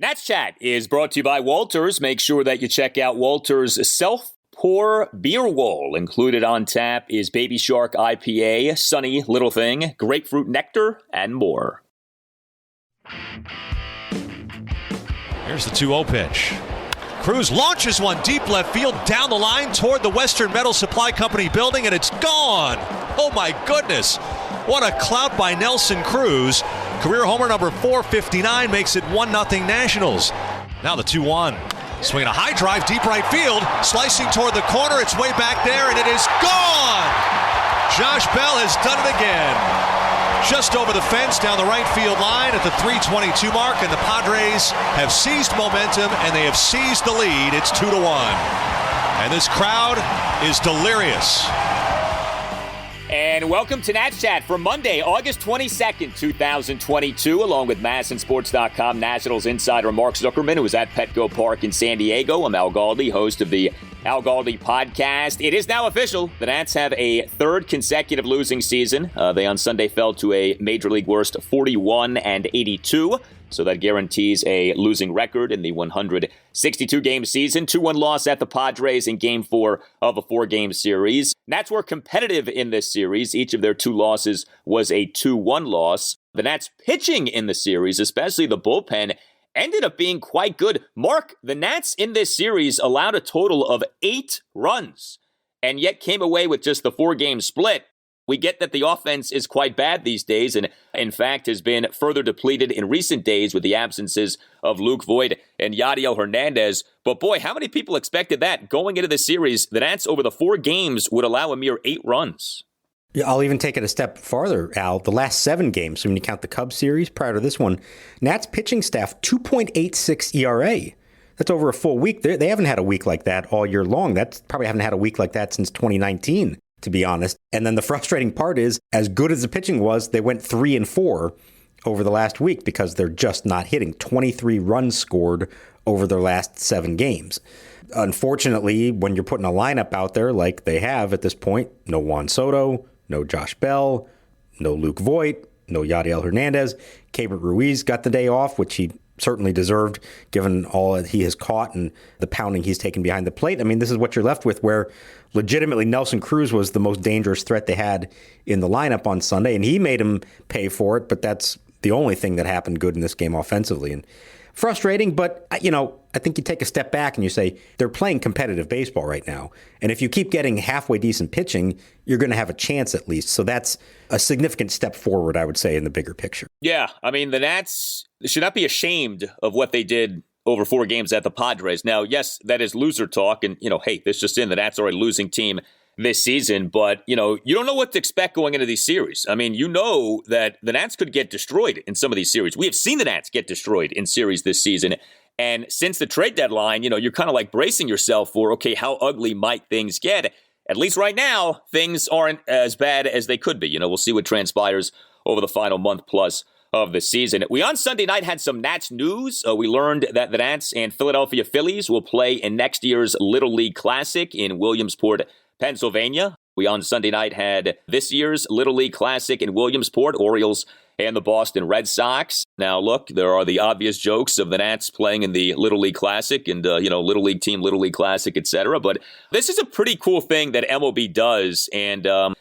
Nats Chat is brought to you by Walters. Make sure that you check out Walters' self-pour beer wall. Included on tap is Baby Shark IPA, Sunny Little Thing, Grapefruit Nectar, and more. Here's the 2-0 pitch. Cruz launches one deep left field down the line toward the Western Metal Supply Company building, and it's gone. Oh, my goodness. What a clout by Nelson Cruz. Career homer number 459 makes it 1-0 Nationals. Now the 2-1. Swinging a high drive, deep right field. Slicing toward the corner. It's way back there, and it is gone. Josh Bell has done it again. Just over the fence down the right field line at the 322 mark, and the Padres have seized momentum, and they have seized the lead. It's 2-1. And this crowd is delirious. And welcome to Nats Chat for Monday, August 22nd, 2022, along with MASNsports.com Nationals insider Mark Zuckerman, who is at Petco Park in San Diego. I'm Al Galdi, host of the Al Galdi podcast. It is now official. The Nats have a third consecutive losing season. They on Sunday fell to a Major League worst 41-82. So that guarantees a losing record in the 162-game season. 2-1 loss at the Padres in Game 4 of a 4-game series. Nats were competitive in this series. Each of their 2 losses was a 2-1 loss. The Nats pitching in the series, especially the bullpen, ended up being quite good. Mark, the Nats in this series allowed a total of 8 runs and yet came away with just the 4-game split. We get that the offense is quite bad these days and, in fact, has been further depleted in recent days with the absences of Luke Voit and Yadiel Hernandez. But, boy, how many people expected that going into the series? The Nats, over the 4 games, would allow a mere 8 runs. Yeah, I'll even take it a step farther, Al. The last 7 games, so when you count the Cubs series prior to this one, Nats pitching staff, 2.86 ERA. That's over a full week. They haven't had a week like that all year long. That's probably haven't had a week like that since 2019. To be honest. And then the frustrating part is, as good as the pitching was, they went 3-4 over the last week because they're just not hitting. 23 runs scored over their last 7 games. Unfortunately, when you're putting a lineup out there like they have at this point, no Juan Soto, no Josh Bell, no Luke Voit, no Yadiel Hernandez. Keibert Ruiz got the day off, which he certainly deserved given all that he has caught and the pounding he's taken behind the plate. I mean, this is what you're left with, where legitimately Nelson Cruz was the most dangerous threat they had in the lineup on Sunday, and he made him pay for it, but that's the only thing that happened good in this game offensively. And frustrating, but, I think you take a step back and you say they're playing competitive baseball right now. And if you keep getting halfway decent pitching, you're going to have a chance at least. So that's a significant step forward, I would say, in the bigger picture. Yeah, I mean, the Nats should not be ashamed of what they did over 4 games at the Padres. Now, yes, that is loser talk. And, hey, this just in, the Nats are a losing team this season. But, you don't know what to expect going into these series. I mean, you know that the Nats could get destroyed in some of these series. We have seen the Nats get destroyed in series this season. And since the trade deadline, you're kind of like bracing yourself for, okay, how ugly might things get? At least right now, things aren't as bad as they could be. We'll see what transpires over the final month plus of the season. We on Sunday night had some Nats news. We learned that the Nats and Philadelphia Phillies will play in next year's Little League Classic in Williamsport, Pennsylvania. We on Sunday night had this year's Little League Classic in Williamsport, Orioles and the Boston Red Sox. Now, look, there are the obvious jokes of the Nats playing in the Little League Classic and, Little League team, Little League Classic, etc. But this is a pretty cool thing that MLB does. And, I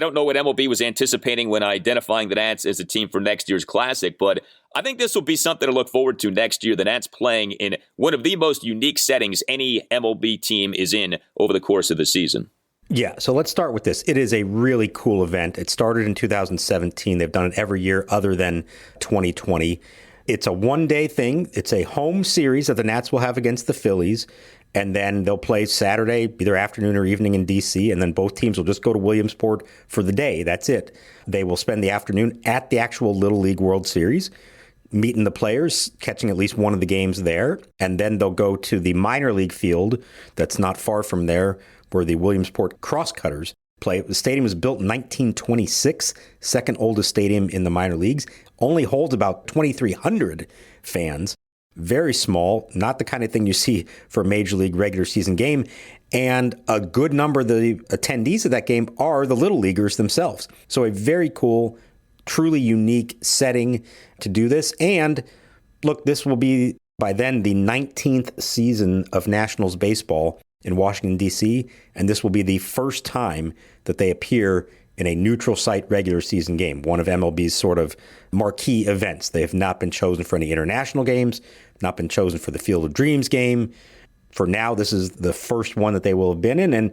don't know what MLB was anticipating when identifying the Nats as a team for next year's Classic, but I think this will be something to look forward to next year. The Nats playing in one of the most unique settings any MLB team is in over the course of the season. Yeah, so let's start with this. It is a really cool event. It started in 2017. They've done it every year other than 2020. It's a one-day thing. It's a home series that the Nats will have against the Phillies, and then they'll play Saturday, either afternoon or evening in D.C., and then both teams will just go to Williamsport for the day. That's it. They will spend the afternoon at the actual Little League World Series, meeting the players, catching at least one of the games there, and then they'll go to the minor league field that's not far from there, where the Williamsport Crosscutters play. The stadium was built in 1926, second oldest stadium in the minor leagues, only holds about 2,300 fans. Very small, not the kind of thing you see for a Major League regular season game. And a good number of the attendees of that game are the Little Leaguers themselves. So a very cool, truly unique setting to do this. And look, this will be By then, the 19th season of Nationals baseball in Washington, D.C., and this will be the first time that they appear in a neutral site regular season game, one of MLB's sort of marquee events. They have not been chosen for any international games, not been chosen for the Field of Dreams game. For now, this is the first one that they will have been in, and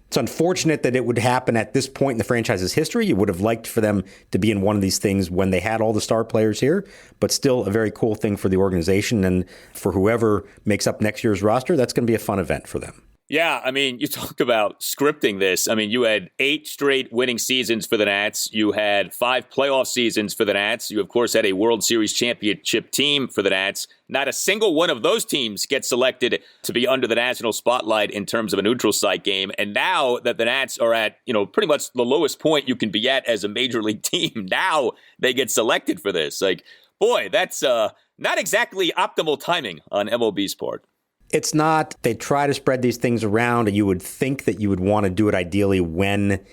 it's unfortunate that it would happen at this point in the franchise's history. You would have liked for them to be in one of these things when they had all the star players here, but still a very cool thing for the organization. And for whoever makes up next year's roster, that's going to be a fun event for them. Yeah, I mean, you talk about scripting this. I mean, you had 8 straight winning seasons for the Nats. You had 5 playoff seasons for the Nats. You, of course, had a World Series championship team for the Nats. Not a single one of those teams gets selected to be under the national spotlight in terms of a neutral site game. And now that the Nats are at, pretty much the lowest point you can be at as a major league team, now they get selected for this. Like, boy, that's not exactly optimal timing on MLB's part. It's not. They try to spread these things around, and you would think that you would want to do it ideally when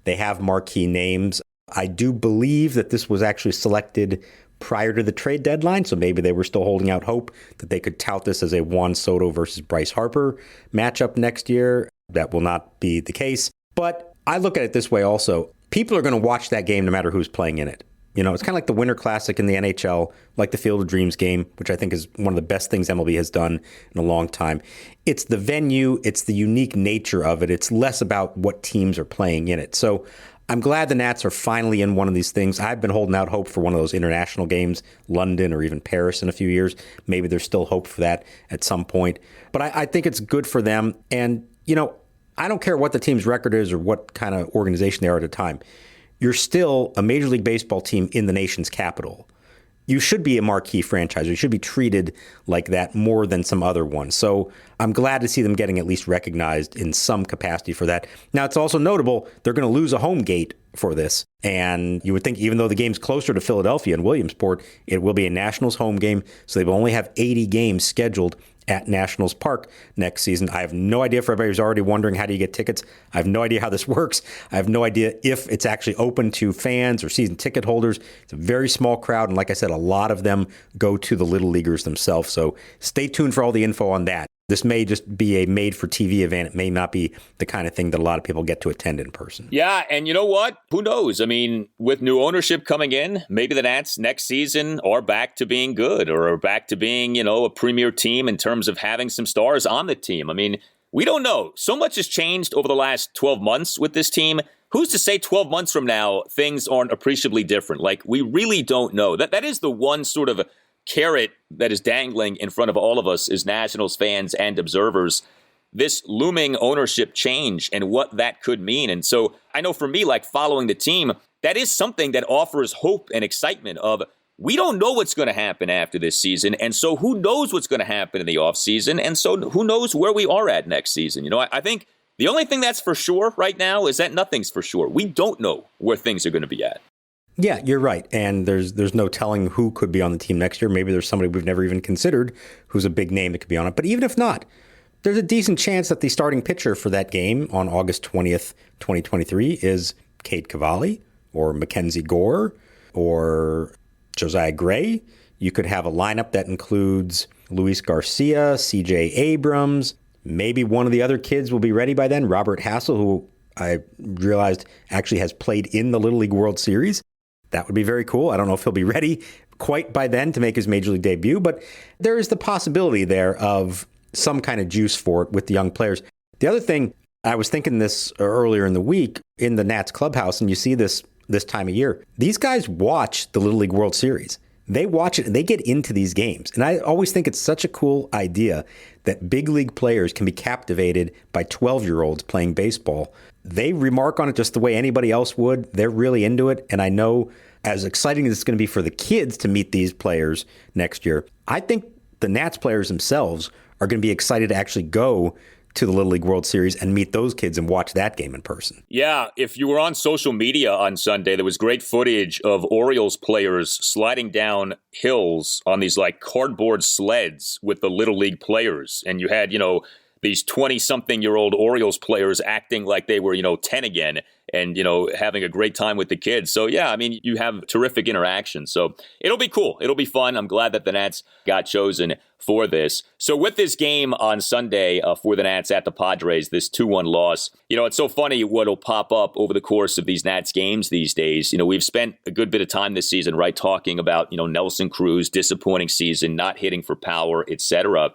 they have marquee names. I do believe that this was actually selected prior to the trade deadline, so maybe they were still holding out hope that they could tout this as a Juan Soto versus Bryce Harper matchup next year. That will not be the case. But I look at it this way also. People are going to watch that game no matter who's playing in it. It's kind of like the Winter Classic in the NHL, like the Field of Dreams game, which I think is one of the best things MLB has done in a long time. It's the venue. It's the unique nature of it. It's less about what teams are playing in it. So I'm glad the Nats are finally in one of these things. I've been holding out hope for one of those international games, London or even Paris in a few years. Maybe there's still hope for that at some point. But I think it's good for them. And, I don't care what the team's record is or what kind of organization they are at a time. You're still a Major League Baseball team in the nation's capital. You should be a marquee franchise. You should be treated like that more than some other ones. So I'm glad to see them getting at least recognized in some capacity for that. Now, it's also notable they're going to lose a home gate for this. And you would think even though the game's closer to Philadelphia and Williamsport, it will be a Nationals home game. So they will only have 80 games scheduled at Nationals Park next season. I have no idea, for everybody who's already wondering how do you get tickets. I have no idea how this works. I have no idea if it's actually open to fans or season ticket holders. It's a very small crowd. And like I said, a lot of them go to the Little Leaguers themselves. So stay tuned for all the info on that. This may just be a made-for-TV event. It may not be the kind of thing that a lot of people get to attend in person. Yeah, and you know what? Who knows? I mean, with new ownership coming in, maybe the Nats next season are back to being good or are back to being, a premier team in terms of having some stars on the team. I mean, we don't know. So much has changed over the last 12 months with this team. Who's to say 12 months from now things aren't appreciably different? Like, we really don't know. That is the one sort of carrot that is dangling in front of all of us as Nationals fans and observers, this looming ownership change and what that could mean. And so I know for me, like following the team, that is something that offers hope and excitement of we don't know what's going to happen after this season. And so who knows what's going to happen in the offseason? And so who knows where we are at next season? I think the only thing that's for sure right now is that nothing's for sure. We don't know where things are going to be at. Yeah, you're right. And there's no telling who could be on the team next year. Maybe there's somebody we've never even considered who's a big name that could be on it. But even if not, there's a decent chance that the starting pitcher for that game on August 20th, 2023 is Cade Cavalli or Mackenzie Gore or Josiah Gray. You could have a lineup that includes Luis Garcia, CJ Abrams. Maybe one of the other kids will be ready by then. Robert Hassel, who I realized actually has played in the Little League World Series. That would be very cool. I don't know if he'll be ready quite by then to make his major league debut, but there is the possibility there of some kind of juice for it with the young players. The other thing, I was thinking this earlier in the week in the Nats clubhouse, and you see this time of year. These guys watch the Little League World Series. They watch it and they get into these games. And I always think it's such a cool idea that big league players can be captivated by 12-year-olds playing baseball. They remark on it just the way anybody else would. They're really into it. And I know as exciting as it's going to be for the kids to meet these players next year, I think the Nats players themselves are going to be excited to actually go to the Little League World Series and meet those kids and watch that game in person. Yeah, if you were on social media on Sunday, there was great footage of Orioles players sliding down hills on these like cardboard sleds with the Little League players. And you had, these 20-something-year-old Orioles players acting like they were, 10 again and, having a great time with the kids. So, yeah, I mean, you have terrific interaction. So it'll be cool. It'll be fun. I'm glad that the Nats got chosen for this. So with this game on Sunday for the Nats at the Padres, this 2-1 loss, it's so funny what'll pop up over the course of these Nats games these days. We've spent a good bit of time this season, right, talking about, Nelson Cruz, disappointing season, not hitting for power, etc.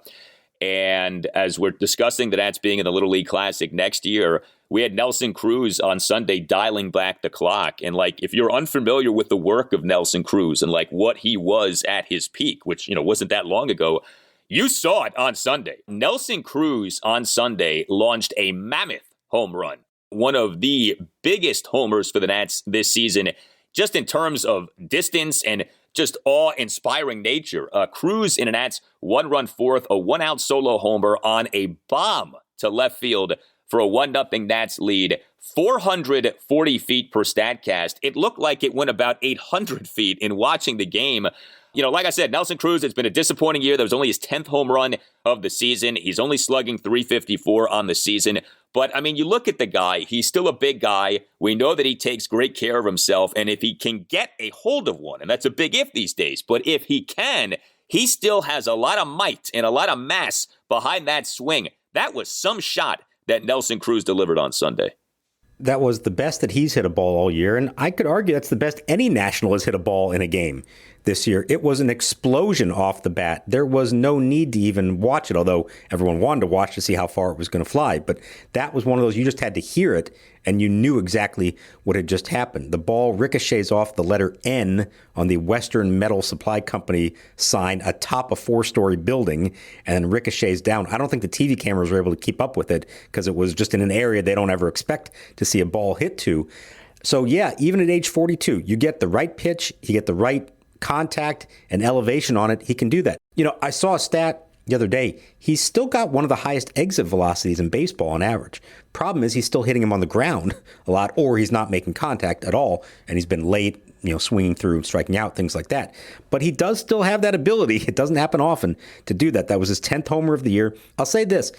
And as we're discussing the Nats being in the Little League Classic next year, we had Nelson Cruz on Sunday dialing back the clock. And if you're unfamiliar with the work of Nelson Cruz and what he was at his peak, which, wasn't that long ago, you saw it on Sunday. Nelson Cruz on Sunday launched a mammoth home run, one of the biggest homers for the Nats this season, just in terms of distance and just awe-inspiring nature. Cruz in a Nats one-run fourth, a one-out solo homer on a bomb to left field for a 1-0 Nats lead, 440 feet per StatCast. It looked like it went about 800 feet in watching the game. Like I said, Nelson Cruz, it's been a disappointing year. That was only his 10th home run of the season. He's only slugging .354 on the season. But, I mean, you look at the guy, he's still a big guy. We know that he takes great care of himself. And if he can get a hold of one, and that's a big if these days, but if he can, he still has a lot of might and a lot of mass behind that swing. That was some shot that Nelson Cruz delivered on Sunday. That was the best that he's hit a ball all year, and I could argue that's the best any national has hit a ball in a game this year. It was an explosion off the bat. There was no need to even watch it, although everyone wanted to watch to see how far it was going to fly. But that was one of those, you just had to hear it, and you knew exactly what had just happened. The ball ricochets off the letter N on the Western Metal Supply Company sign atop a 4-story building and then ricochets down. I don't think the TV cameras were able to keep up with it because it was just in an area they don't ever expect to see a ball hit to. So, yeah, even at age 42, you get the right pitch, you get the right contact and elevation on it, he can do that. I saw a stat the other day. He's still got one of the highest exit velocities in baseball on average. Problem is he's still hitting him on the ground a lot, or he's not making contact at all, and he's been late, swinging through, striking out, things like that. But he does still have that ability. It doesn't happen often to do that. That was his 10th homer of the year. I'll say this.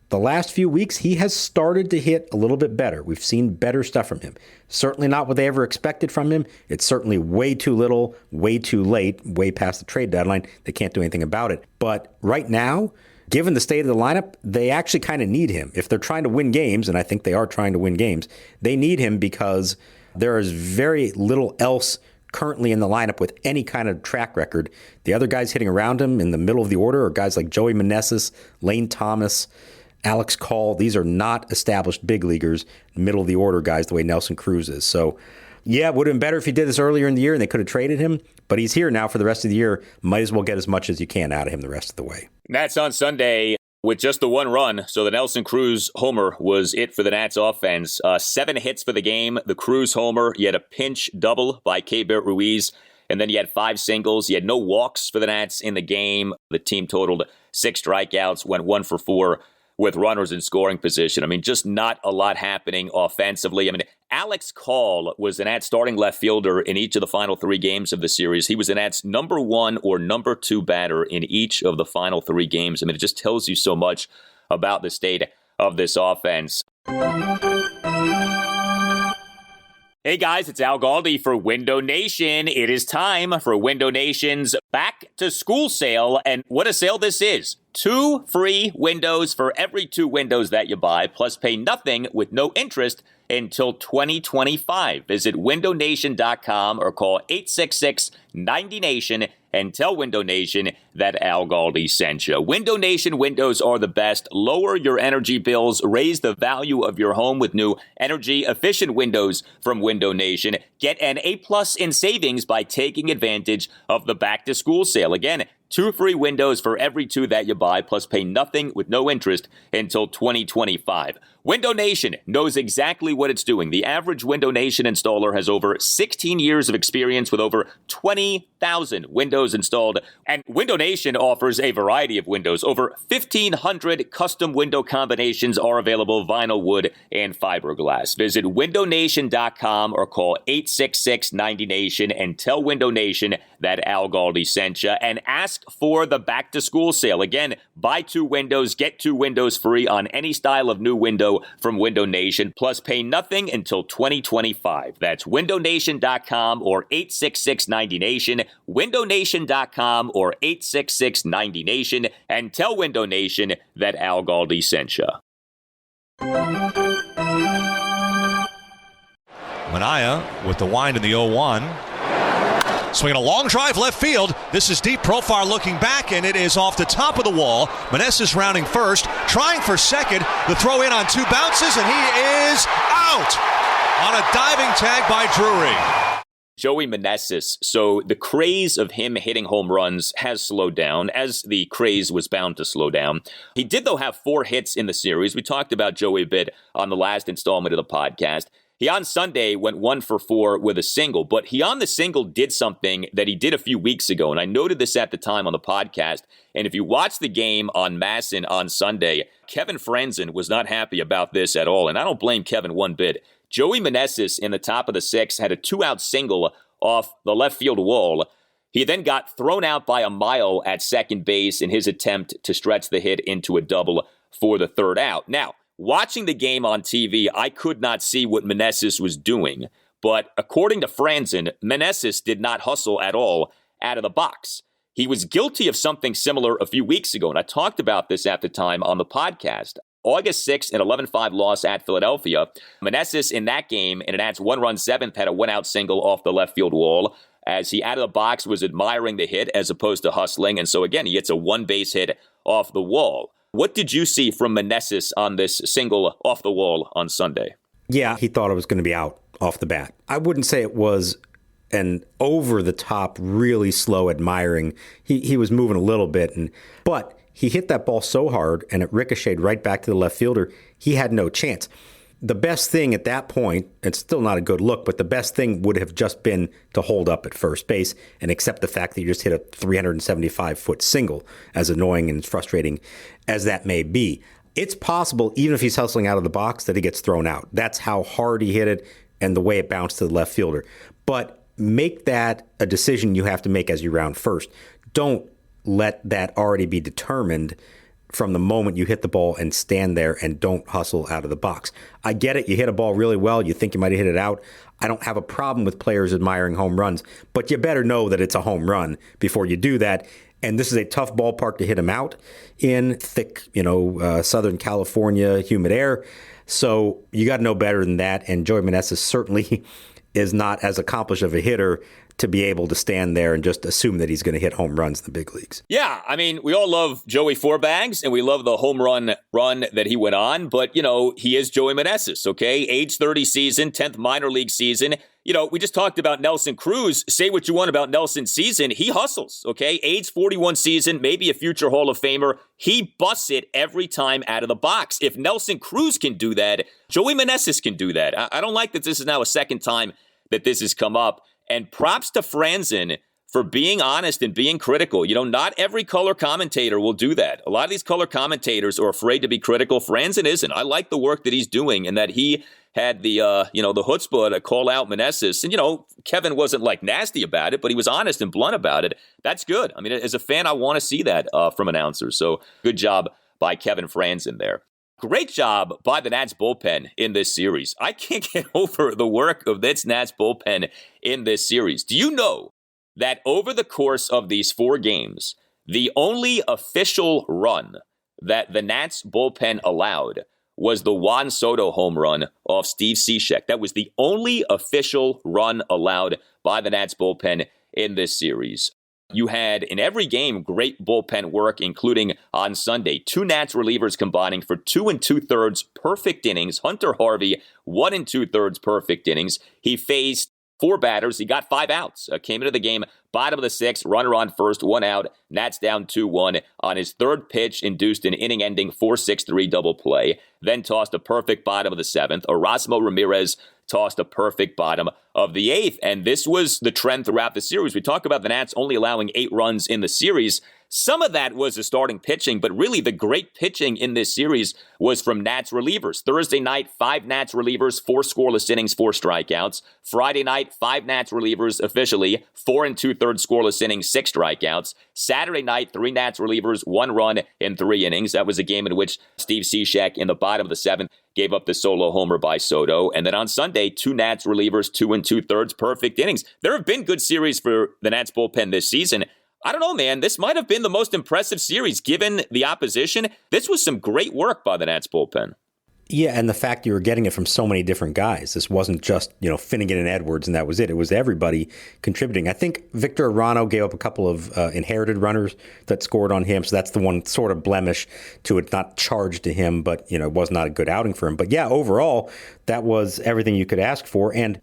The last few weeks, he has started to hit a little bit better. We've seen better stuff from him. Certainly not what they ever expected from him. It's certainly way too little, way too late, way past the trade deadline. They can't do anything about it. But right now, given the state of the lineup, they actually kind of need him. If they're trying to win games, and I think they are trying to win games, they need him because there is very little else currently in the lineup with any kind of track record. The other guys hitting around him in the middle of the order are guys like Joey Meneses, Lane Thomas, Alex Call. These are not established big leaguers, middle of the order guys the way Nelson Cruz is. So, yeah, it would have been better if he did this earlier in the year and they could have traded him. But he's here now for the rest of the year. Might as well get as much as you can out of him the rest of the way. Nats on Sunday with just the one run. So the Nelson Cruz homer was it for the Nats offense. 7 hits for the game. The Cruz homer, you had a pinch double by Keibert Ruiz. And then you had 5 singles. You had no walks for the Nats in the game. The team totaled 6 strikeouts, went 1 for 4. With runners in scoring position. I mean, just not a lot happening offensively. I mean, Alex Call was the Nats starting left fielder in each of the final 3 games of the series. He was the Nats number 1 or number 2 batter in each of the final 3 games. I mean, it just tells you so much about the state of this offense. Hey guys, it's Al Galdi for Window Nation. It is time for Window Nation's Back to School sale. And what a sale this is. 2 free windows for every 2 windows that you buy, plus pay nothing with no interest until 2025. Visit windownation.com or call 866-90-NATION and tell Window Nation that Al Galdi sent you. Window Nation windows are the best. Lower your energy bills. Raise the value of your home with new energy-efficient windows from Window Nation. Get an A+ in savings by taking advantage of the back-to-school sale. Again, 2 free windows for every 2 that you buy, plus pay nothing with no interest until 2025. Window Nation knows exactly what it's doing. The average Window Nation installer has over 16 years of experience with over 20,000 windows installed. And Window Nation offers a variety of windows. Over 1,500 custom window combinations are available: vinyl, wood, and fiberglass. Visit windownation.com or call 866-90-NATION and tell Window Nation that Al Galdi sent you. And ask last for the back-to-school sale. Again, buy 2 windows, get 2 windows free on any style of new window from Window Nation, plus pay nothing until 2025. That's windownation.com or 866-90-NATION, windownation.com or 866-90-NATION, and tell Window Nation that Al Galdi sent you. Manaea with the wind in the 0-1. Swinging a long drive left field. This is deep profile looking back, and it is off the top of the wall. Meneses rounding first, trying for second. The throw in on 2 bounces, and he is out on a diving tag by Drury. Joey Meneses. So the craze of him hitting home runs has slowed down, as the craze was bound to slow down. He did, though, have 4 hits in the series. We talked about Joey a bit on the last installment of the podcast. He on Sunday went 1 for 4 with a single, but he on the single did something that he did a few weeks ago, and I noted this at the time on the podcast. And if you watch the game on Masson on Sunday, Kevin Franzen was not happy about this at all, and I don't blame Kevin one bit. Joey Meneses in the top of the 6th had a 2-out single off the left field wall. He then got thrown out by a mile at second base in his attempt to stretch the hit into a double for the 3rd out. Now, watching the game on TV, I could not see what Meneses was doing, but according to Franzen, Meneses did not hustle at all out of the box. He was guilty of something similar a few weeks ago, and I talked about this at the time on the podcast. August 6th, an 11-5 loss at Philadelphia. Meneses in that game, in an Nats 1-run 7th, had a 1-out single off the left field wall, as he out of the box was admiring the hit as opposed to hustling, and so again, he hits a 1-base hit off the wall. What did you see from Meneses on this single off the wall on Sunday? Yeah, he thought it was going to be out off the bat. I wouldn't say it was an over-the-top, really slow admiring. He was moving a little bit, but he hit that ball so hard, and it ricocheted right back to the left fielder. He had no chance. The best thing at that point, it's still not a good look, but the best thing would have just been to hold up at first base and accept the fact that you just hit a 375-foot single, as annoying and frustrating as that may be. It's possible, even if he's hustling out of the box, that he gets thrown out. That's how hard he hit it and the way it bounced to the left fielder. But make that a decision you have to make as you round first. Don't let that already be determined from the moment you hit the ball and stand there and don't hustle out of the box. I get it. You hit a ball really well. You think you might have hit it out. I don't have a problem with players admiring home runs, but you better know that it's a home run before you do that. And this is a tough ballpark to hit him out in, thick, Southern California, humid air. So you got to know better than that. And Joey Meneses certainly is not as accomplished of a hitter to be able to stand there and just assume that he's going to hit home runs in the big leagues. Yeah, I mean, we all love Joey Fourbags, and we love the home run that he went on, but, he is Joey Meneses, okay? Age 30 season, 10th minor league season. We just talked about Nelson Cruz. Say what you want about Nelson's season. He hustles, okay? Age 41 season, maybe a future Hall of Famer. He busts it every time out of the box. If Nelson Cruz can do that, Joey Meneses can do that. I don't like that this is now a second time that this has come up. And props to Franzen for being honest and being critical. Not every color commentator will do that. A lot of these color commentators are afraid to be critical. Franzen isn't. I like the work that he's doing and that he had the chutzpah to call out Meneses. And, Kevin wasn't nasty about it, but he was honest and blunt about it. That's good. I mean, as a fan, I want to see that from announcers. So good job by Kevin Franzen there. Great job by the Nats bullpen in this series. I can't get over the work of this Nats bullpen in this series. Do you know that over the course of these 4 games, the only official run that the Nats bullpen allowed was the Juan Soto home run off Steve Cishek? That was the only official run allowed by the Nats bullpen in this series. You had, in every game, great bullpen work, including on Sunday. 2 Nats relievers combining for 2 2/3 perfect innings. Hunter Harvey, 1 2/3 perfect innings. He faced 4 batters. He got 5 outs. Came into the game, bottom of the 6th, runner on first, 1 out. Nats down 2-1. On his 3rd pitch, induced an inning-ending 4-6-3 double play. Then tossed a perfect bottom of the 7th. Erasmo Ramirez tossed a perfect bottom of the 8th. And this was the trend throughout the series. We talk about the Nats only allowing 8 runs in the series. Some of that was the starting pitching, but really the great pitching in this series was from Nats relievers. Thursday night, 5 Nats relievers, 4 scoreless innings, 4 strikeouts. Friday night, 5 Nats relievers officially, 4 2/3 scoreless innings, 6 strikeouts. Saturday night, 3 Nats relievers, 1 run in 3 innings. That was a game in which Steve Cishek in the bottom of the 7th gave up the solo homer by Soto. And then on Sunday, 2 Nats relievers, 2 2/3 perfect innings. There have been good series for the Nats bullpen this season. I don't know, man. This might have been the most impressive series given the opposition. This was some great work by the Nats bullpen. Yeah, and the fact you were getting it from so many different guys. This wasn't just, Finnegan and Edwards and that was it. It was everybody contributing. I think Victor Arano gave up a couple of inherited runners that scored on him. So that's the one sort of blemish to it, not charged to him, but, it was not a good outing for him. But yeah, overall, that was everything you could ask for. And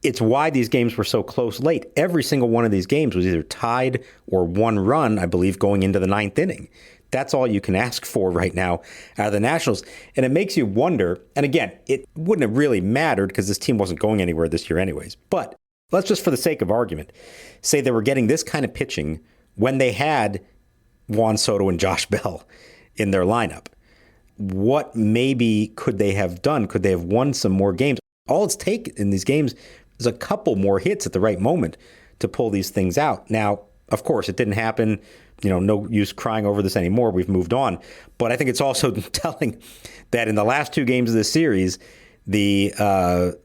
it's why these games were so close late. Every single one of these games was either tied or 1 run, I believe, going into the 9th inning. That's all you can ask for right now out of the Nationals. And it makes you wonder, and again, it wouldn't have really mattered because this team wasn't going anywhere this year anyways. But let's just, for the sake of argument, say they were getting this kind of pitching when they had Juan Soto and Josh Bell in their lineup. What maybe could they have done? Could they have won some more games? All it's taken in these games is a couple more hits at the right moment to pull these things out. Now, of course, it didn't happen. No use crying over this anymore. We've moved on. But I think it's also telling that in the last 2 games of this series, the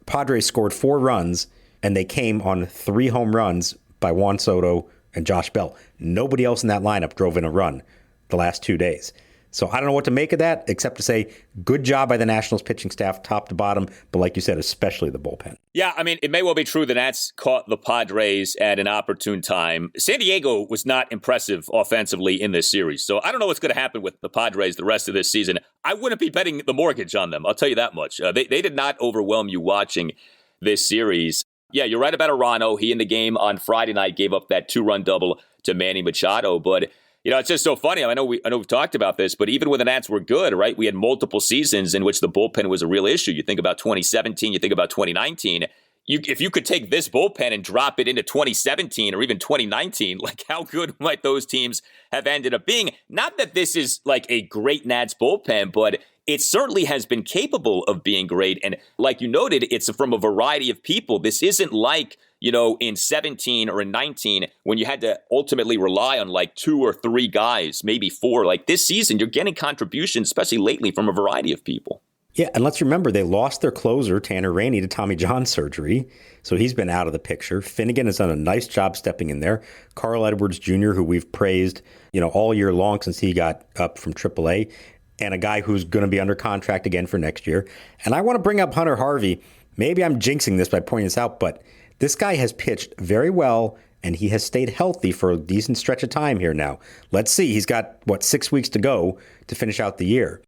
Padres scored 4 runs, and they came on 3 home runs by Juan Soto and Josh Bell. Nobody else in that lineup drove in a run the last 2 days. So I don't know what to make of that, except to say good job by the Nationals pitching staff, top to bottom. But like you said, especially the bullpen. Yeah, I mean, it may well be true the Nats caught the Padres at an opportune time. San Diego was not impressive offensively in this series. So I don't know what's going to happen with the Padres the rest of this season. I wouldn't be betting the mortgage on them. I'll tell you that much. They did not overwhelm you watching this series. Yeah, you're right about Arano. He in the game on Friday night gave up that 2-run double to Manny Machado. But it's just so funny. I know we've talked about this, but even when the Nats were good, right, we had multiple seasons in which the bullpen was a real issue. You think about 2017, you think about 2019. If you could take this bullpen and drop it into 2017 or even 2019, like how good might those teams have ended up being? Not that this is like a great Nats bullpen, but it certainly has been capable of being great. And like you noted, it's from a variety of people. This isn't like, in 17 or in 19, when you had to ultimately rely on like 2 or 3 guys, maybe 4. Like this season, you're getting contributions, especially lately, from a variety of people. Yeah, and let's remember, they lost their closer, Tanner Rainey, to Tommy John surgery. So he's been out of the picture. Finnegan has done a nice job stepping in there. Carl Edwards Jr., who we've praised, all year long since he got up from AAA, and a guy who's going to be under contract again for next year. And I want to bring up Hunter Harvey. Maybe I'm jinxing this by pointing this out, but this guy has pitched very well, and he has stayed healthy for a decent stretch of time here now. Let's see. He's got, 6 weeks to go to finish out the year.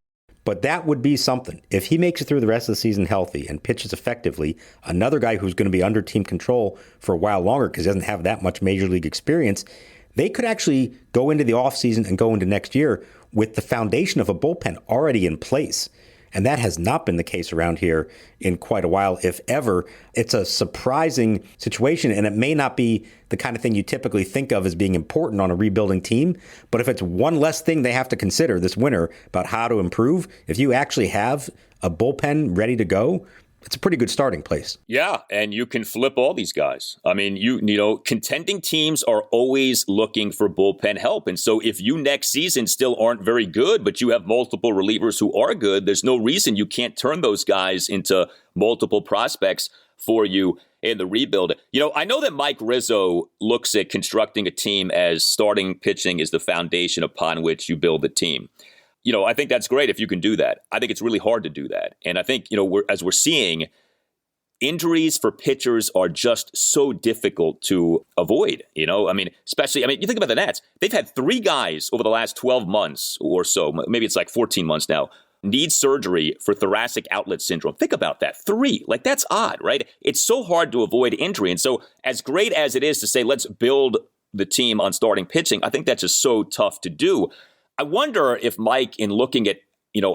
But that would be something. If he makes it through the rest of the season healthy and pitches effectively, another guy who's going to be under team control for a while longer because he doesn't have that much major league experience, they could actually go into the offseason and go into next year with the foundation of a bullpen already in place. And that has not been the case around here in quite a while, if ever. It's a surprising situation, and it may not be the kind of thing you typically think of as being important on a rebuilding team. But if it's one less thing they have to consider this winter about how to improve, if you actually have a bullpen ready to go, it's a pretty good starting place. Yeah, and you can flip all these guys. I mean, contending teams are always looking for bullpen help. And so if you next season still aren't very good, but you have multiple relievers who are good, there's no reason you can't turn those guys into multiple prospects for you in the rebuild. I know that Mike Rizzo looks at constructing a team as starting pitching is the foundation upon which you build the team. I think that's great if you can do that. I think it's really hard to do that. And I think, as we're seeing, injuries for pitchers are just so difficult to avoid, especially, you think about the Nats. They've had 3 guys over the last 12 months or so, maybe it's like 14 months now, need surgery for thoracic outlet syndrome. Think about that. 3. Like, that's odd, right? It's so hard to avoid injury. And so as great as it is to say, let's build the team on starting pitching, I think that's just so tough to do. I wonder if Mike, in looking at,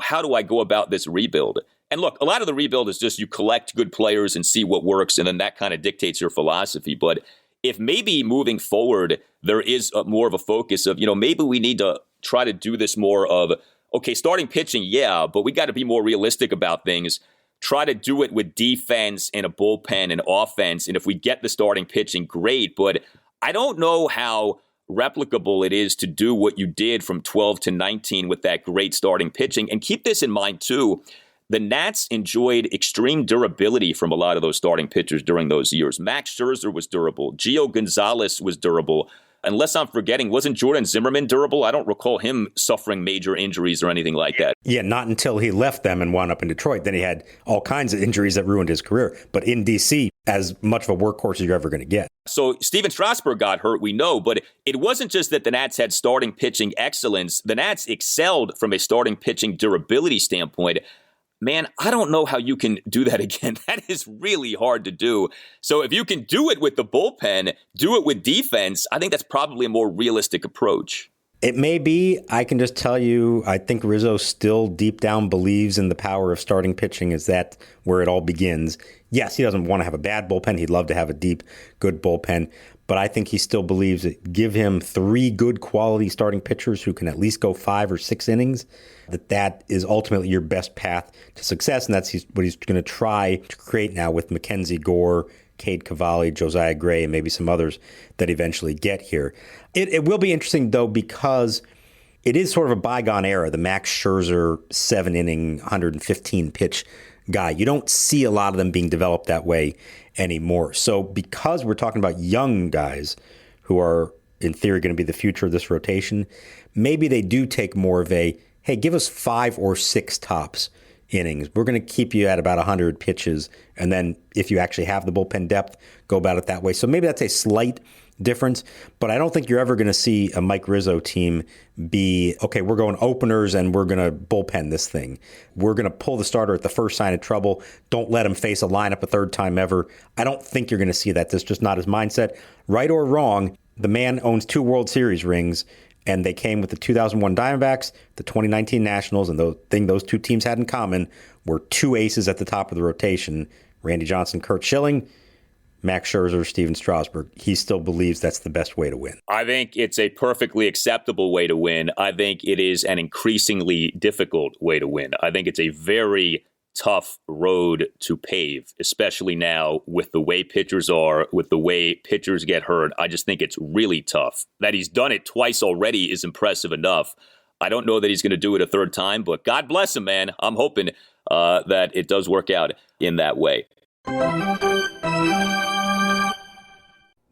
how do I go about this rebuild? And look, a lot of the rebuild is just you collect good players and see what works, and then that kind of dictates your philosophy. But if maybe moving forward, there is more of a focus of, maybe we need to try to do this more of, okay, starting pitching, yeah, but we got to be more realistic about things. Try to do it with defense and a bullpen and offense. And if we get the starting pitching, great. But I don't know how replicable it is to do what you did from 12 to 19 with that great starting pitching. And keep this in mind, too. The Nats enjoyed extreme durability from a lot of those starting pitchers during those years. Max Scherzer was durable. Gio Gonzalez was durable. Unless I'm forgetting, wasn't Jordan Zimmerman durable? I don't recall him suffering major injuries or anything like that. Yeah, not until he left them and wound up in Detroit. Then he had all kinds of injuries that ruined his career. But in D.C., as much of a workhorse as you're ever going to get. So Steven Strasburg got hurt, we know, but it wasn't just that the Nats had starting pitching excellence. The Nats excelled from a starting pitching durability standpoint. Man, I don't know how you can do that again. That is really hard to do. So if you can do it with the bullpen, do it with defense, I think that's probably a more realistic approach. It may be. I can just tell you, I think Rizzo still deep down believes in the power of starting pitching. Is that where it all begins? Yes, he doesn't want to have a bad bullpen. He'd love to have a deep, good bullpen. But I think he still believes that give him 3 good quality starting pitchers who can at least go 5 or 6 innings, that is ultimately your best path to success. And that's what he's going to try to create now with Mackenzie Gore, Cade Cavalli, Josiah Gray, and maybe some others that eventually get here. It will be interesting, though, because it is sort of a bygone era, the Max Scherzer 7-inning, 115-pitch guy. You don't see a lot of them being developed that way anymore. So because we're talking about young guys who are, in theory, going to be the future of this rotation, maybe they do take more of a, hey, give us 5 or 6 tops innings. We're going to keep you at about 100 pitches. And then if you actually have the bullpen depth, go about it that way. So maybe that's a slight difference, but I don't think you're ever going to see a Mike Rizzo team be, okay, we're going openers and we're going to bullpen this thing. We're going to pull the starter at the first sign of trouble. Don't let him face a lineup a third time ever. I don't think you're going to see that. That's just not his mindset. Right or wrong, the man owns 2 World Series rings, and they came with the 2001 Diamondbacks, the 2019 Nationals, and the thing those 2 teams had in common were 2 aces at the top of the rotation, Randy Johnson, Curt Schilling, Max Scherzer, Steven Strasburg. He still believes that's the best way to win. I think it's a perfectly acceptable way to win. I think it is an increasingly difficult way to win. I think it's a very tough road to pave, especially now with the way pitchers are, with the way pitchers get hurt. I just think it's really tough. That he's done it twice already is impressive enough. I don't know that he's going to do it a third time, but God bless him, man. I'm hoping that it does work out in that way.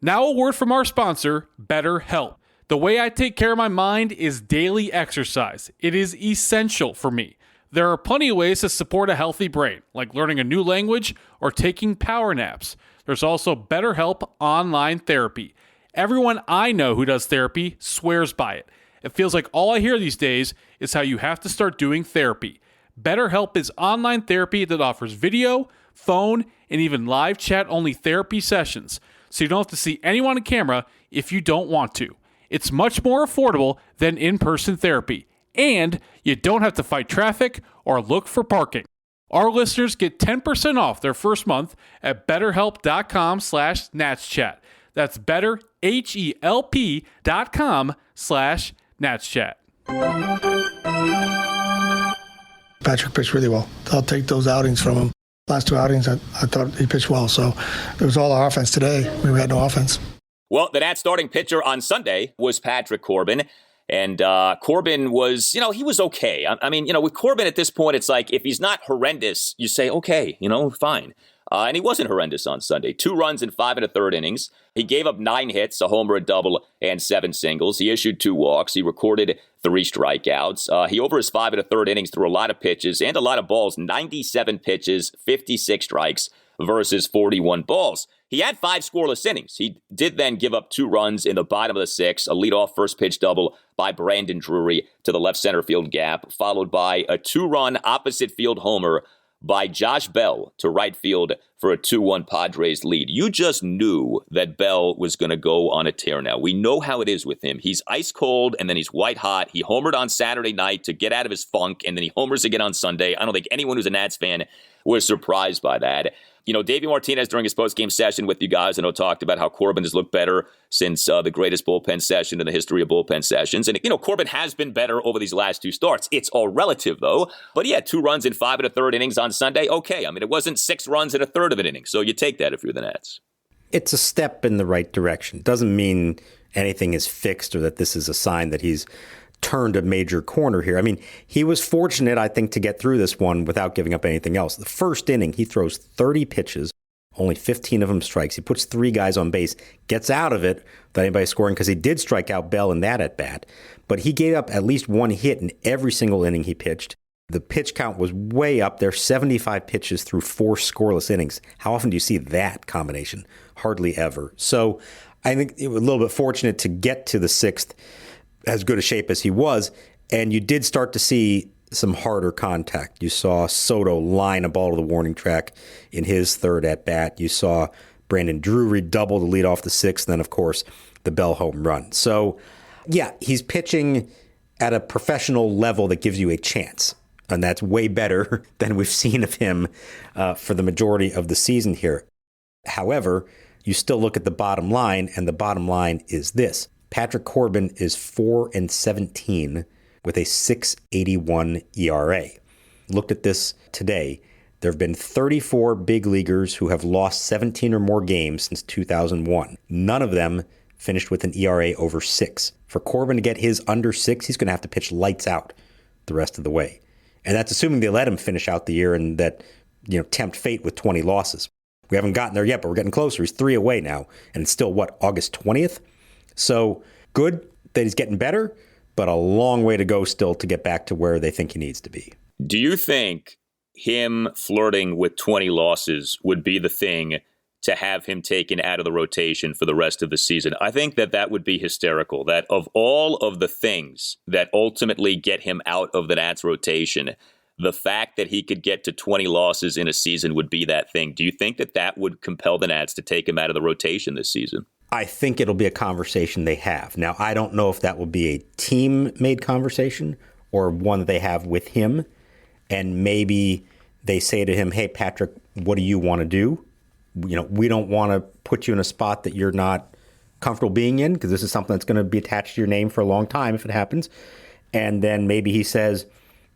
Now a word from our sponsor, BetterHelp. The way I take care of my mind is daily exercise. It is essential for me. There are plenty of ways to support a healthy brain, like learning a new language or taking power naps. There's also BetterHelp online therapy. Everyone I know who does therapy swears by it. It feels like all I hear these days is how you have to start doing therapy. BetterHelp is online therapy that offers video, phone, and even live chat-only therapy sessions, so you don't have to see anyone on camera if you don't want to. It's much more affordable than in-person therapy, and you don't have to fight traffic or look for parking. Our listeners get 10% off their first month at betterhelp.com/natschat. That's betterhelp.com/natschat. Patrick pitched really well. I'll take those outings from him. Last 2 outings, I thought he pitched well. So it was all our offense today. We had no offense. Well, the Nats starting pitcher on Sunday was Patrick Corbin. And Corbin was, he was okay. I mean, with Corbin at this point, it's like if he's not horrendous, you say, okay, fine. And he wasn't horrendous on Sunday. 2 runs in 5 1/3 innings. He gave up 9 hits, a homer, a double, and 7 singles. He issued 2 walks. He recorded 3 strikeouts. He, over his 5 1/3 innings, threw a lot of pitches and a lot of balls, 97 pitches, 56 strikes versus 41 balls. He had 5 scoreless innings. He did then give up 2 runs in the bottom of the 6th, a leadoff first pitch double by Brandon Drury to the left center field gap, followed by a 2-run opposite field homer by Josh Bell to right field for a 2-1 Padres lead. You just knew that Bell was going to go on a tear now. We know how it is with him. He's ice cold and then he's white hot. He homered on Saturday night to get out of his funk, and then he homers again on Sunday. I don't think anyone who's a Nats fan was surprised by that. Davey Martinez during his post-game session with you guys, talked about how Corbin has looked better since the greatest bullpen session in the history of bullpen sessions. And, Corbin has been better over these last two starts. It's all relative, though. But, yeah, 2 runs in 5 1/3 innings on Sunday. Okay. It wasn't 6 runs in 1/3 of an inning. So you take that if you're the Nats. It's a step in the right direction. Doesn't mean anything is fixed or that this is a sign that he's turned a major corner here. He was fortunate, I think, to get through this one without giving up anything else. The first inning, he throws 30 pitches, only 15 of them strikes. He puts 3 guys on base, gets out of it without anybody scoring because he did strike out Bell in that at bat. But he gave up at least 1 hit in every single inning he pitched. The pitch count was way up there, 75 pitches through 4 scoreless innings. How often do you see that combination? Hardly ever. So I think it was a little bit fortunate to get to the 6th as good a shape as he was, and you did start to see some harder contact. You saw Soto line a ball to the warning track in his 3rd at-bat. You saw Brandon Drury double to lead off the 6th, and then, of course, the Bell home run. So, yeah, he's pitching at a professional level that gives you a chance, and that's way better than we've seen of him for the majority of the season here. However, you still look at the bottom line, and the bottom line is this. Patrick Corbin is 4-17 with a 6.81 ERA. Looked at this today. There have been 34 big leaguers who have lost 17 or more games since 2001. None of them finished with an ERA over 6. For Corbin to get his under 6, he's going to have to pitch lights out the rest of the way. And that's assuming they let him finish out the year and that, tempt fate with 20 losses. We haven't gotten there yet, but we're getting closer. He's 3 away now, and it's still, August 20th? So good that he's getting better, but a long way to go still to get back to where they think he needs to be. Do you think him flirting with 20 losses would be the thing to have him taken out of the rotation for the rest of the season? I think that would be hysterical. That of all of the things that ultimately get him out of the Nats rotation, the fact that he could get to 20 losses in a season would be that thing. Do you think that would compel the Nats to take him out of the rotation this season? I think it'll be a conversation they have. Now, I don't know if that will be a team-made conversation or one that they have with him. And maybe they say to him, hey, Patrick, what do you want to do? We don't want to put you in a spot that you're not comfortable being in because this is something that's going to be attached to your name for a long time if it happens. And then maybe he says,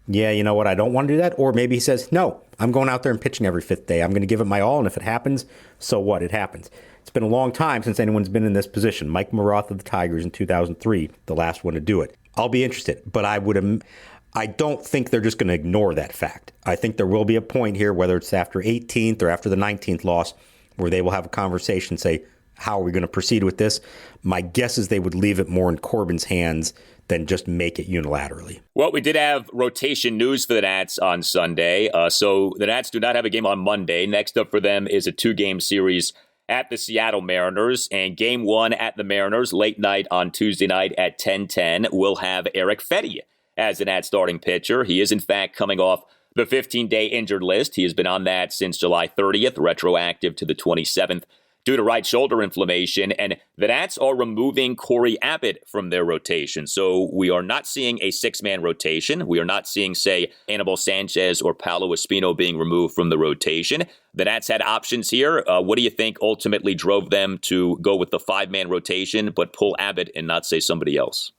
yeah, you know what, I don't want to do that. Or maybe he says, no, I'm going out there and pitching every 5th day. I'm going to give it my all. And if it happens, so what? It happens. It's been a long time since anyone's been in this position. Mike Maroth of the Tigers in 2003, the last one to do it. I'll be interested, but I don't think they're just going to ignore that fact. I think there will be a point here, whether it's after 18th or after the 19th loss, where they will have a conversation, say, how are we going to proceed with this? My guess is they would leave it more in Corbin's hands than just make it unilaterally. Well, we did have rotation news for the Nats on Sunday. So the Nats do not have a game on Monday. Next up for them is a 2-game series at the Seattle Mariners, and game 1 at the Mariners late night on Tuesday night at 10:10 will have Eric Fedde as the Nats starting pitcher. He is in fact coming off the 15-day injured list. He has been on that since July 30th, retroactive to the 27th due to right shoulder inflammation, and the Nats are removing Corey Abbott from their rotation. So we are not seeing a 6-man rotation. We are not seeing, say, Anibal Sanchez or Paolo Espino being removed from the rotation. The Nats had options here. What do you think ultimately drove them to go with the 5-man rotation, but pull Abbott and not say somebody else?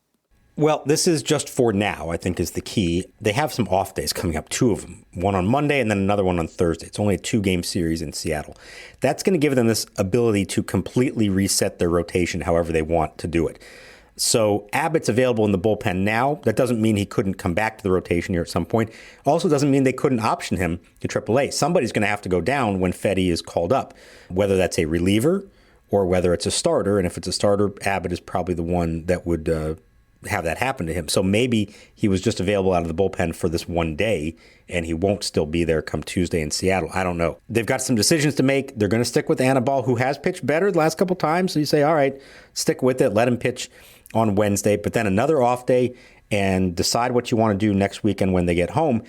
Well, this is just for now, I think, is the key. They have some off days coming up, 2 of them. One on Monday and then another one on Thursday. It's only a 2-game series in Seattle. That's going to give them this ability to completely reset their rotation however they want to do it. So Abbott's available in the bullpen now. That doesn't mean he couldn't come back to the rotation here at some point. Also doesn't mean they couldn't option him to AAA. Somebody's going to have to go down when Fedde is called up, whether that's a reliever or whether it's a starter. And if it's a starter, Abbott is probably the one that would have that happen to him. So maybe he was just available out of the bullpen for this one day and he won't still be there come Tuesday in Seattle. I don't know. They've got some decisions to make. They're going to stick with Anibal, who has pitched better the last couple times. So you say, all right, stick with it. Let him pitch on Wednesday, but then another off day and decide what you want to do next weekend when they get home.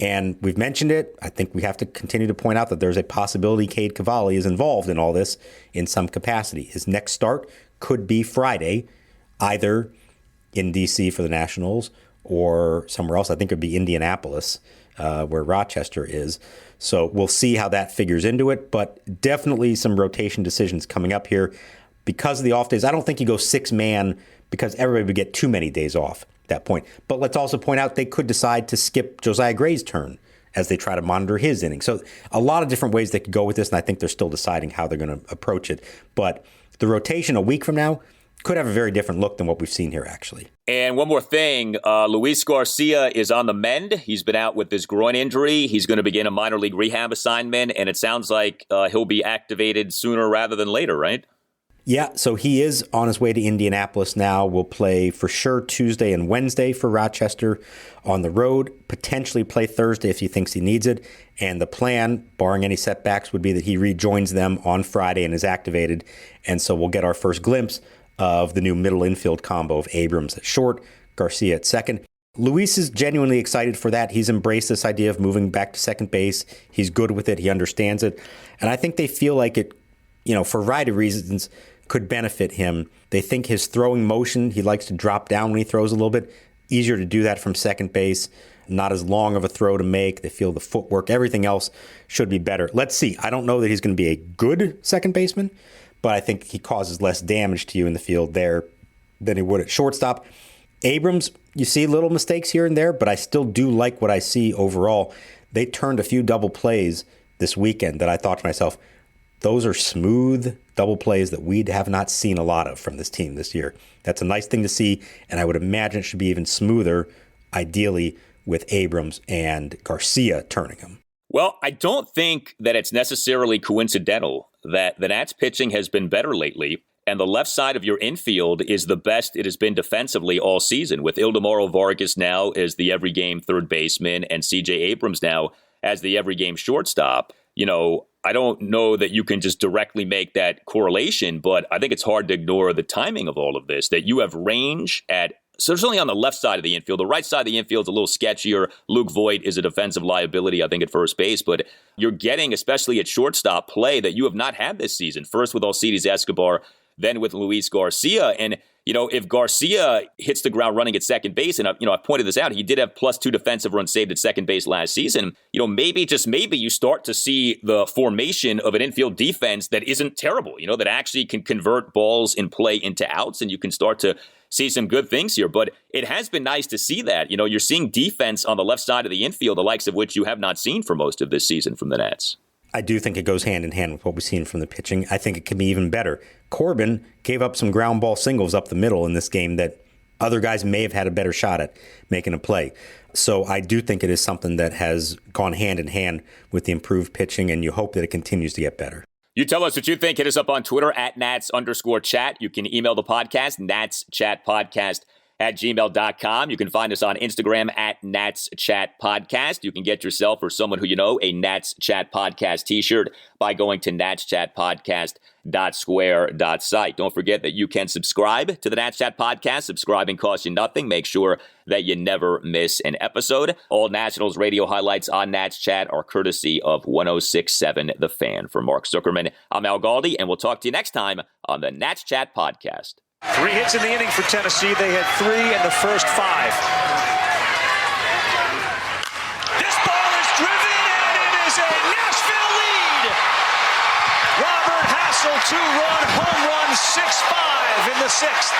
And we've mentioned it. I think we have to continue to point out that there's a possibility Cade Cavalli is involved in all this in some capacity. His next start could be Friday, either in D.C. for the Nationals or somewhere else. I think it would be Indianapolis, where Rochester is. So we'll see how that figures into it, but definitely some rotation decisions coming up here. Because of the off days, I don't think you go 6-man because everybody would get too many days off at that point. But let's also point out they could decide to skip Josiah Gray's turn as they try to monitor his innings. So a lot of different ways they could go with this, and I think they're still deciding how they're going to approach it. But the rotation a week from now could have a very different look than what we've seen here, actually. And one more thing, Luis Garcia is on the mend. He's been out with this groin injury. He's going to begin a minor league rehab assignment, and it sounds like he'll be activated sooner rather than later, right? Yeah, so he is on his way to Indianapolis now. Will play for sure Tuesday and Wednesday for Rochester on the road, potentially play Thursday if he thinks he needs it. And the plan, barring any setbacks, would be that he rejoins them on Friday and is activated. And so we'll get our first glimpse of the new middle infield combo of Abrams at short, Garcia at second. Luis is genuinely excited for that. He's embraced this idea of moving back to second base. He's good with it. He understands it. And I think they feel like it, for a variety of reasons, could benefit him. They think his throwing motion, he likes to drop down when he throws a little bit. Easier to do that from second base. Not as long of a throw to make. They feel the footwork, everything else should be better. Let's see. I don't know that he's going to be a good second baseman, but I think he causes less damage to you in the field there than he would at shortstop. Abrams, you see little mistakes here and there, but I still do like what I see overall. They turned a few double plays this weekend that I thought to myself, those are smooth double plays that we have not seen a lot of from this team this year. That's a nice thing to see, and I would imagine it should be even smoother, ideally, with Abrams and Garcia turning them. Well, I don't think that it's necessarily coincidental that the Nats pitching has been better lately, and the left side of your infield is the best it has been defensively all season, with Ildemaro Vargas now as the every-game third baseman and CJ Abrams now as the every-game shortstop. I don't know that you can just directly make that correlation, but I think it's hard to ignore the timing of all of this, that you have range at certainly on the left side of the infield. The right side of the infield is a little sketchier. Luke Voigt is a defensive liability, I think, at first base, but you're getting, especially at shortstop, play that you have not had this season. First with Alcides Escobar, then with Luis Garcia. And, if Garcia hits the ground running at second base, and, I've pointed this out, he did have +2 defensive runs saved at second base last season. Maybe, just maybe, you start to see the formation of an infield defense that isn't terrible, that actually can convert balls in play into outs, and you can start to see some good things here. But it has been nice to see that. You're seeing defense on the left side of the infield, the likes of which you have not seen for most of this season from the Nats. I do think it goes hand in hand with what we've seen from the pitching. I think it can be even better. Corbin gave up some ground ball singles up the middle in this game that other guys may have had a better shot at making a play. So I do think it is something that has gone hand in hand with the improved pitching, and you hope that it continues to get better. You tell us what you think. Hit us up on Twitter at @Nats_chat. You can email the podcast, natschatpodcast@gmail.com. You can find us on Instagram at natschatpodcast. You can get yourself or someone who you know a Nats Chat Podcast t-shirt by going to natschatpodcast.square.site. Don't forget that you can subscribe to the Nats Chat Podcast. Subscribing costs you nothing. Make sure that you never miss an episode. All Nationals radio highlights on Nats Chat are courtesy of 106.7 The Fan. For Mark Zuckerman, I'm Al Galdi, and we'll talk to you next time on the Nats Chat Podcast. 3 hits in the inning for Tennessee. They had 3 in the first 5. This ball is driven, and it is a Nashville lead. Robert Hassel, 2-run home run, 6-5 in the 6th.